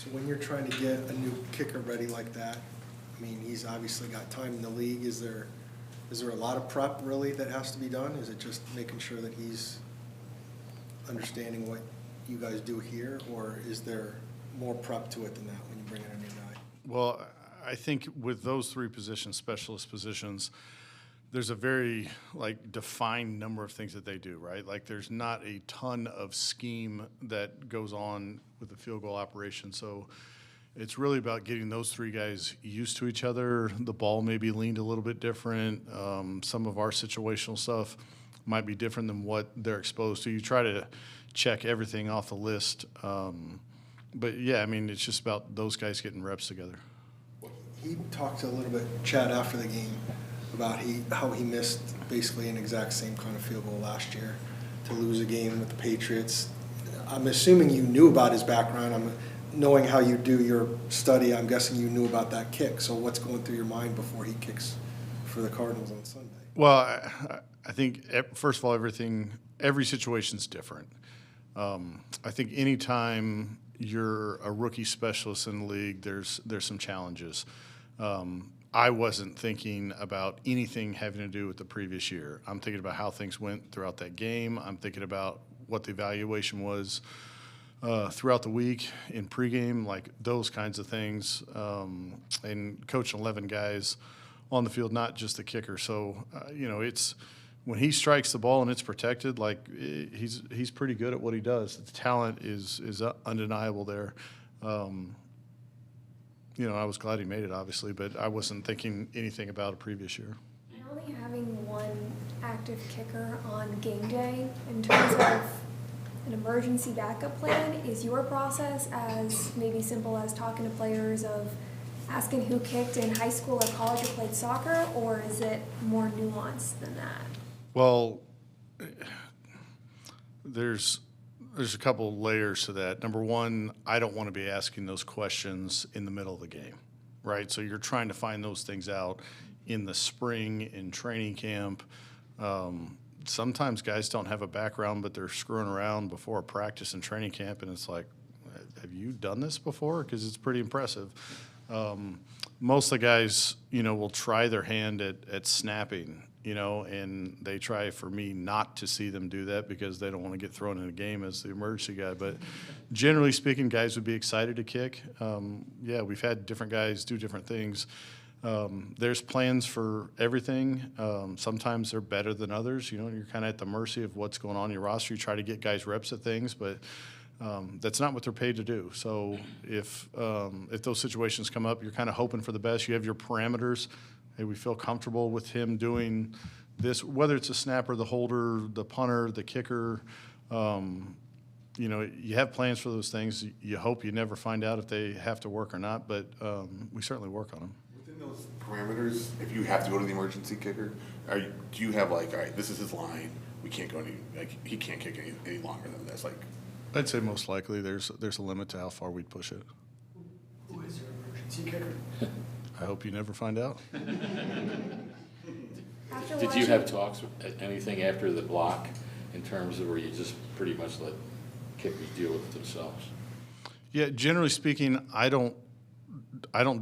So when you're trying to get a new kicker ready like that, I mean, he's obviously got time in the league. Is there a lot of prep really that has to be done? Is it just making sure that he's understanding what you guys do here, or is there more prep to it than that when you bring in a new guy? Well, I think with those three positions, specialist positions, there's a very defined number of things that they do, right? Like there's not a ton of scheme that goes on with the field goal operation. So it's really about getting those three guys used to each other. The ball may be leaned a little bit different. Some of our situational stuff might be different than what they're exposed to. You try to check everything off the list. But yeah, I mean, it's just about those guys getting reps together. He talked a little bit, Chad, after the game about how he missed basically an exact same kind of field goal last year to lose a game with the Patriots. I'm assuming you knew about his background. Knowing how you do your study, I'm guessing you knew about that kick. So what's going through your mind before he kicks for the Cardinals on Sunday? Well, I think, first of all, every situation's different. I think anytime you're a rookie specialist in the league, there's some challenges. I wasn't thinking about anything having to do with the previous year. I'm thinking about how things went throughout that game. I'm thinking about what the evaluation was throughout the week in pregame, like those kinds of things, and coaching 11 guys on the field, not just the kicker. So, it's when he strikes the ball and it's protected, he's pretty good at what he does. The talent is undeniable there. I was glad he made it, obviously, but I wasn't thinking anything about a previous year. And only having one active kicker on game day, in terms of an emergency backup plan, is your process as maybe simple as talking to players of asking who kicked in high school or college or played soccer, or is it more nuanced than that? Well, there's a couple layers to that. Number one, I don't want to be asking those questions in the middle of the game, right? So you're trying to find those things out in the spring, in training camp. Sometimes guys don't have a background, but they're screwing around before a practice and training camp, and it's like, have you done this before? Because it's pretty impressive. Most of the guys, will try their hand at snapping, and they try for me not to see them do that because they don't want to get thrown in a game as the emergency guy. But generally speaking, guys would be excited to kick. Yeah, we've had different guys do different things. There's plans for everything. Sometimes they're better than others. You're kind of at the mercy of what's going on in your roster. You try to get guys reps at things, but that's not what they're paid to do. So if those situations come up, you're kind of hoping for the best. You have your parameters. Hey, we feel comfortable with him doing this, whether it's a snapper, the holder, the punter, the kicker. You have plans for those things. You hope you never find out if they have to work or not, but we certainly work on them. Within those parameters, if you have to go to the emergency kicker, do you have all right, this is his line. We can't go he can't kick any longer than this. I'd say most likely there's a limit to how far we'd push it. Who is your emergency kicker? I hope you never find out. Did you have talks, anything after the block, in terms of where you just pretty much let kickers deal with it themselves? Yeah, generally speaking, I don't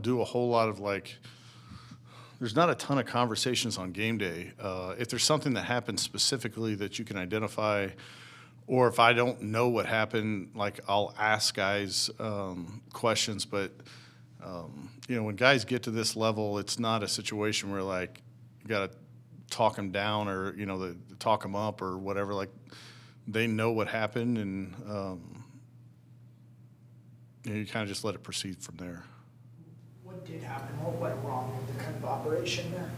do a whole lot of there's not a ton of conversations on game day. If there's something that happens specifically that you can identify, or if I don't know what happened, I'll ask guys questions. But when guys get to this level, it's not a situation where you got to talk them down or talk them up or whatever. They know what happened, and you kind of just let it proceed from there. What did happen? What went wrong with the kind of operation there?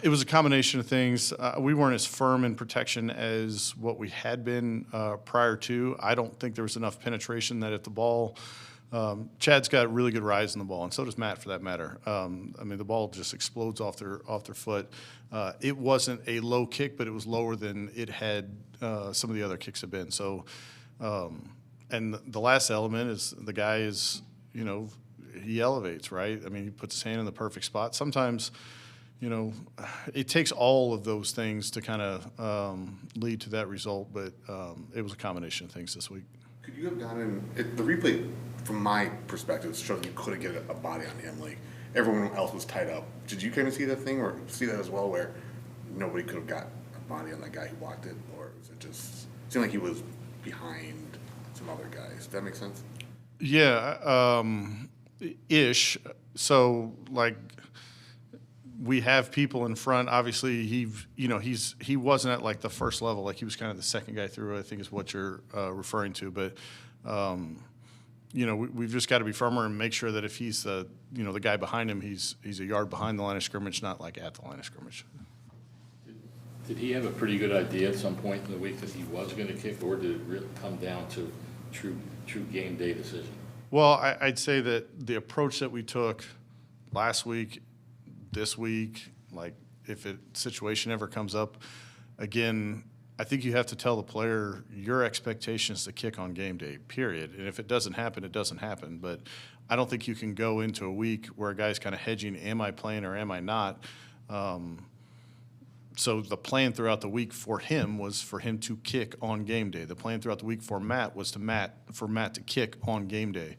It was a combination of things. We weren't as firm in protection as what we had been prior to. I don't think there was enough penetration that if the ball Chad's got really good rise in the ball, and so does Matt for that matter. The ball just explodes off their foot. It wasn't a low kick, but it was lower than it had some of the other kicks have been. So, and the last element is the guy is, he elevates, right? He puts his hand in the perfect spot. Sometimes, it takes all of those things to kind of lead to that result, but it was a combination of things this week. Could you have gone in? The replay from my perspective, it showed you couldn't get a body on him. Like everyone else was tied up. Did you kind of see that thing or see that as well, where nobody could have got a body on that guy who blocked it, or was it just seemed like he was behind some other guys? Does that make sense? Yeah, ish. So like, we have people in front. Obviously, he wasn't at like the first level. Like he was kind of the second guy through, I think is what you're referring to. But we've just got to be firmer and make sure that if he's the guy behind him, he's a yard behind the line of scrimmage, not like at the line of scrimmage. Did he have a pretty good idea at some point in the week that he was going to kick, or did it really come down to true game day decision? Well, I'd say that the approach that we took last week, this week, like if a situation ever comes up, again, I think you have to tell the player your expectation is to kick on game day, period. And if it doesn't happen, it doesn't happen. But I don't think you can go into a week where a guy's kind of hedging, am I playing or am I not? So the plan throughout the week for him was for him to kick on game day. The plan throughout the week for Matt was for Matt to kick on game day.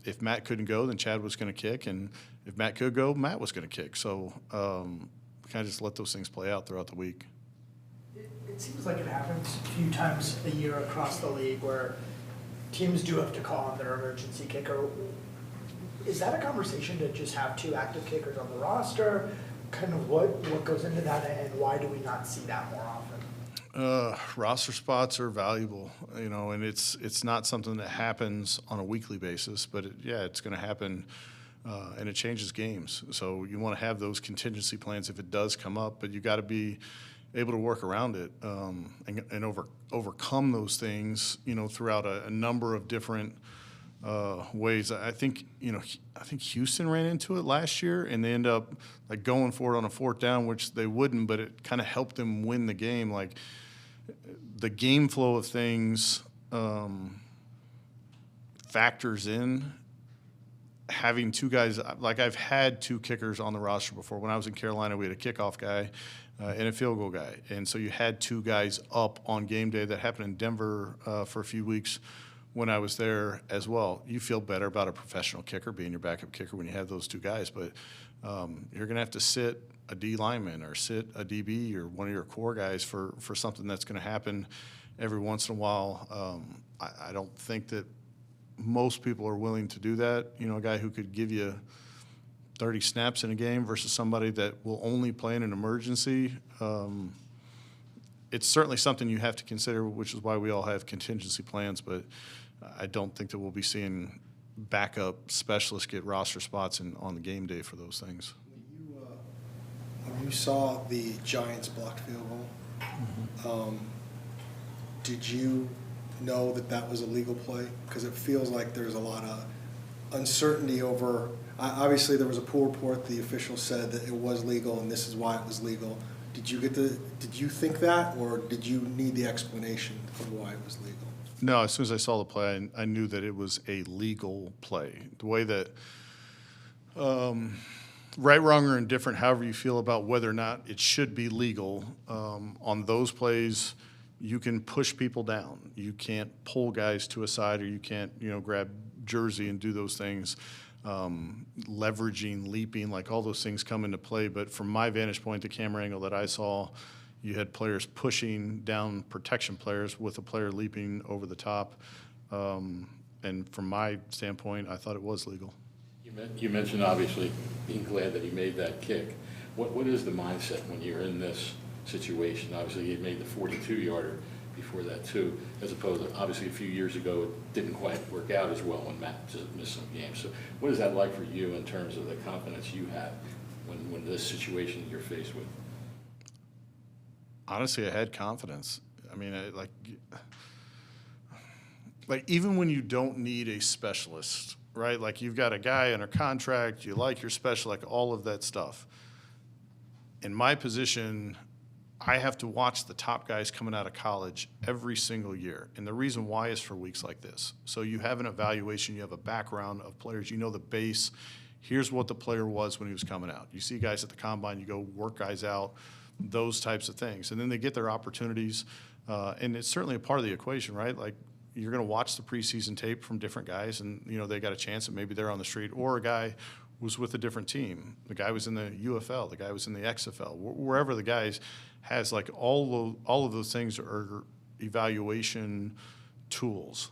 If Matt couldn't go, then Chad was going to kick, and if Matt could go, Matt was going to kick. So kind of just let those things play out throughout the week. It seems like it happens a few times a year across the league where teams do have to call on their emergency kicker. Is that a conversation to just have 2 active kickers on the roster? Kind of what goes into that, and why do we not see that more often? Roster spots are valuable, and it's not something that happens on a weekly basis, but it's going to happen, and it changes games. So you want to have those contingency plans if it does come up, but you got to be able to work around it and overcome those things, throughout a number of different ways. I think Houston ran into it last year, and they end up like going for it on a 4th down, which they wouldn't, but it kind of helped them win the game. Like the game flow of things factors in having 2 guys. Like I've had 2 kickers on the roster before. When I was in Carolina, we had a kickoff guy and a field goal guy, and so you had 2 guys up on game day. That happened in Denver for a few weeks when I was there as well. You feel better about a professional kicker being your backup kicker when you have those 2 guys, but you're going to have to sit a D lineman or sit a DB or one of your core guys for something that's going to happen every once in a while. I don't think that most people are willing to do that. A guy who could give you 30 snaps in a game versus somebody that will only play in an emergency. It's certainly something you have to consider, which is why we all have contingency plans, but I don't think that we'll be seeing backup specialists get roster spots on the game day for those things. When you saw the Giants blocked field goal, did you know that was a legal play? Because it feels like there's a lot of uncertainty over. Obviously, there was a pool report. The official said that it was legal, and this is why it was legal. Did you think that, or did you need the explanation of why it was legal? No, as soon as I saw the play, I knew that it was a legal play. The way that, right, wrong, or indifferent, however you feel about whether or not it should be legal, on those plays, you can push people down. You can't pull guys to a side, or you can't, grab jersey and do those things. Leveraging, leaping, like all those things come into play. But from my vantage point, the camera angle that I saw, you had players pushing down protection players with a player leaping over the top. And from my standpoint, I thought it was legal. You mentioned obviously being glad that he made that kick. What is the mindset when you're in this situation? Obviously, he made the 42-yarder before that too, as opposed to obviously a few years ago it didn't quite work out as well when Matt just missed some games. So what is that like for you in terms of the confidence you have when this situation you're faced with? Honestly, I had confidence. I mean, like even when you don't need a specialist, right? Like you've got a guy under contract, you like your special, like all of that stuff. In my position, I have to watch the top guys coming out of college every single year. And the reason why is for weeks like this. So you have an evaluation, you have a background of players, you know the base. Here's what the player was when he was coming out. You see guys at the combine, you go work guys out, those types of things. And then they get their opportunities. And it's certainly a part of the equation, right? Like you're going to watch the preseason tape from different guys, and, you know, they got a chance that maybe they're on the street, or a guy was with a different team. The guy was in the UFL, the guy was in the XFL, wherever the guys has, like, all of those things are evaluation tools.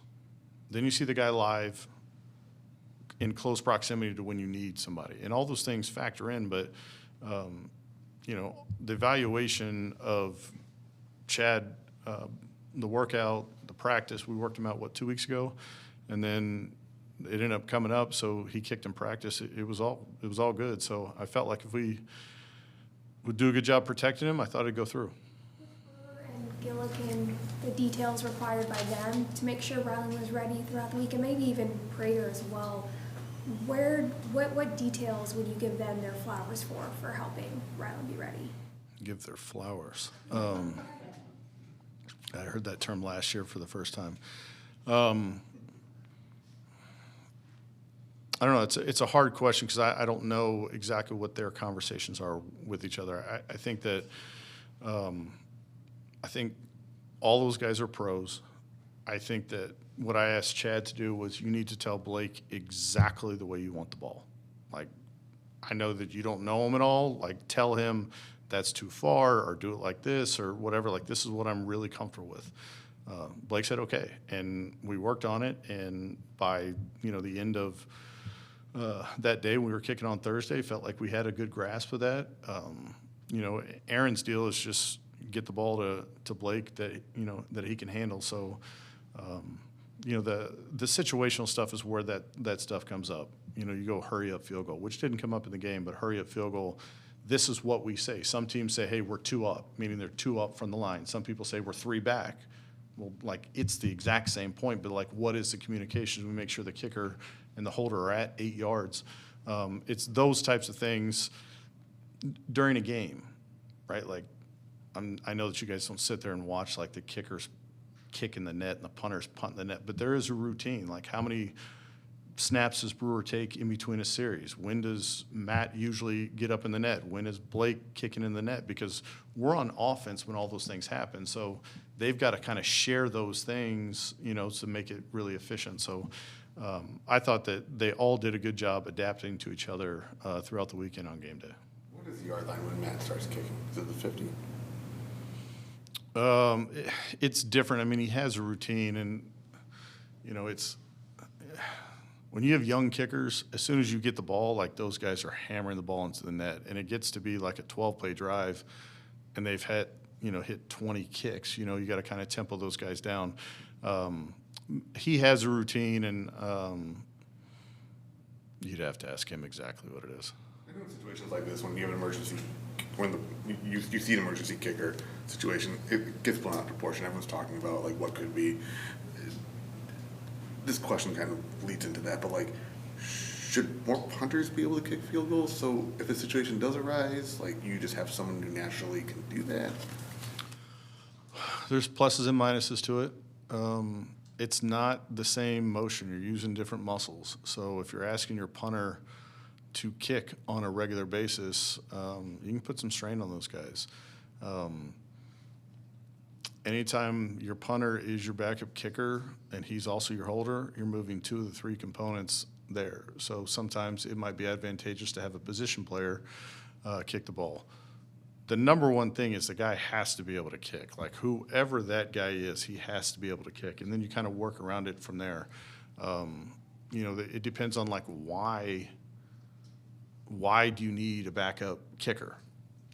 Then you see the guy live in close proximity to when you need somebody, and all those things factor in. But you know, the evaluation of Chad, the workout, the practice, we worked him out 2 weeks ago, and then it ended up coming up, so he kicked in practice. It was all good. So I felt like if we would do a good job protecting him, I thought it'd go through. And Gilligan, the details required by them to make sure Rylan was ready throughout the week, and maybe even Prater as well. What details would you give them their flowers for helping Rylan be ready? Give Their flowers. I heard that term last year for the first time. I don't know. It's a hard question because I don't know exactly what their conversations are with each other. I think that I think all those guys are pros. I think that what I asked Chad to do was, you need to tell Blake exactly the way you want the ball. Like, I know that you don't know him at all. Like, tell him that's too far, or do it like this, or whatever. Like, this is what I'm really comfortable with. Blake said okay, and we worked on it. And by, you know, the end of that day, we were kicking on Thursday, felt like we had a good grasp of that. You know, Aaron's deal is just get the ball to Blake that, you know, that he can handle. So, you know, the situational stuff is where that stuff comes up. You know, you go hurry up field goal, which didn't come up in the game, but hurry up field goal, this is what we say. Some teams say, hey, we're 2 up, meaning they're 2 up from the line. Some people say we're 3 back. Well, like, it's the exact same point, but, like, what is the communication? We make sure the kicker and the holder are at 8 yards. It's those types of things during a game, right? Like, I know that you guys don't sit there and watch, like, the kickers kick in the net and the punters punt in the net, but there is a routine. Like, how many snaps does Brewer take in between a series? When does Matt usually get up in the net? When is Blake kicking in the net? Because we're on offense when all those things happen. So they've got to kind of share those things, you know, to make it really efficient. So I thought that they all did a good job adapting to each other throughout the weekend on game day. What is the yard line when Matt starts kicking? Is it the 50? It's different. I mean, he has a routine, and, you know, it's when you have young kickers, as soon as you get the ball, like, those guys are hammering the ball into the net, and it gets to be like a 12-play drive, and they've had, you know, hit 20 kicks. You know, you got to kind of tempo those guys down. He has a routine, and you'd have to ask him exactly what it is. I know in situations like this, when you have an emergency, when you see an emergency kicker situation, it gets blown out of proportion. Everyone's talking about, like, what could be. This question kind of leads into that, but, like, should more punters be able to kick field goals? So if a situation does arise, like, you just have someone who naturally can do that? There's pluses and minuses to it. It's not the same motion. You're using different muscles. So if you're asking your punter to kick on a regular basis, you can put some strain on those guys. Anytime your punter is your backup kicker and he's also your holder, you're moving 2 of the 3 components there. So sometimes it might be advantageous to have a position player kick the ball. The number one thing is the guy has to be able to kick. Like, whoever that guy is, he has to be able to kick. And then you kind of work around it from there. You know, it depends on, like, why do you need a backup kicker?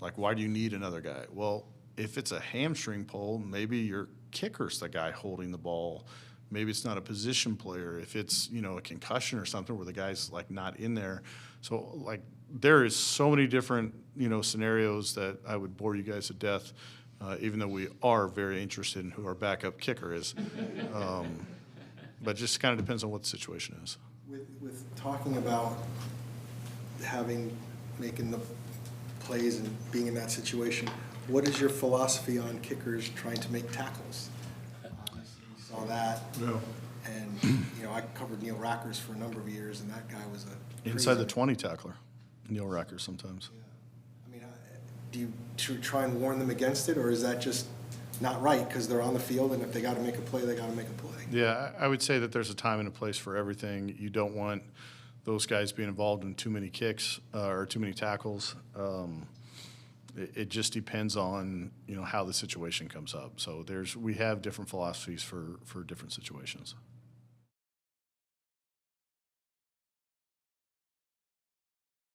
Like, why do you need another guy? Well, if it's a hamstring pull, maybe your kicker's the guy holding the ball. Maybe it's not a position player. If it's, you know, a concussion or something where the guy's, like, not in there. So, like, there is so many different, you know, scenarios that I would bore you guys to death, even though we are very interested in who our backup kicker is. But it just kind of depends on what the situation is. With talking about making the plays and being in that situation, what is your philosophy on kickers trying to make tackles? Saw that. Yeah. And, you know, I covered Neil Rackers for a number of years, and that guy was a Inside the crazy- 20 tackler, Neil Rackers sometimes. Yeah. I mean, do you try and warn them against it, or is that just not right because they're on the field, and if they got to make a play, they got to make a play? Yeah, I would say that there's a time and a place for everything. You don't want those guys being involved in too many kicks or too many tackles. It just depends on, how the situation comes up. So we have different philosophies for different situations.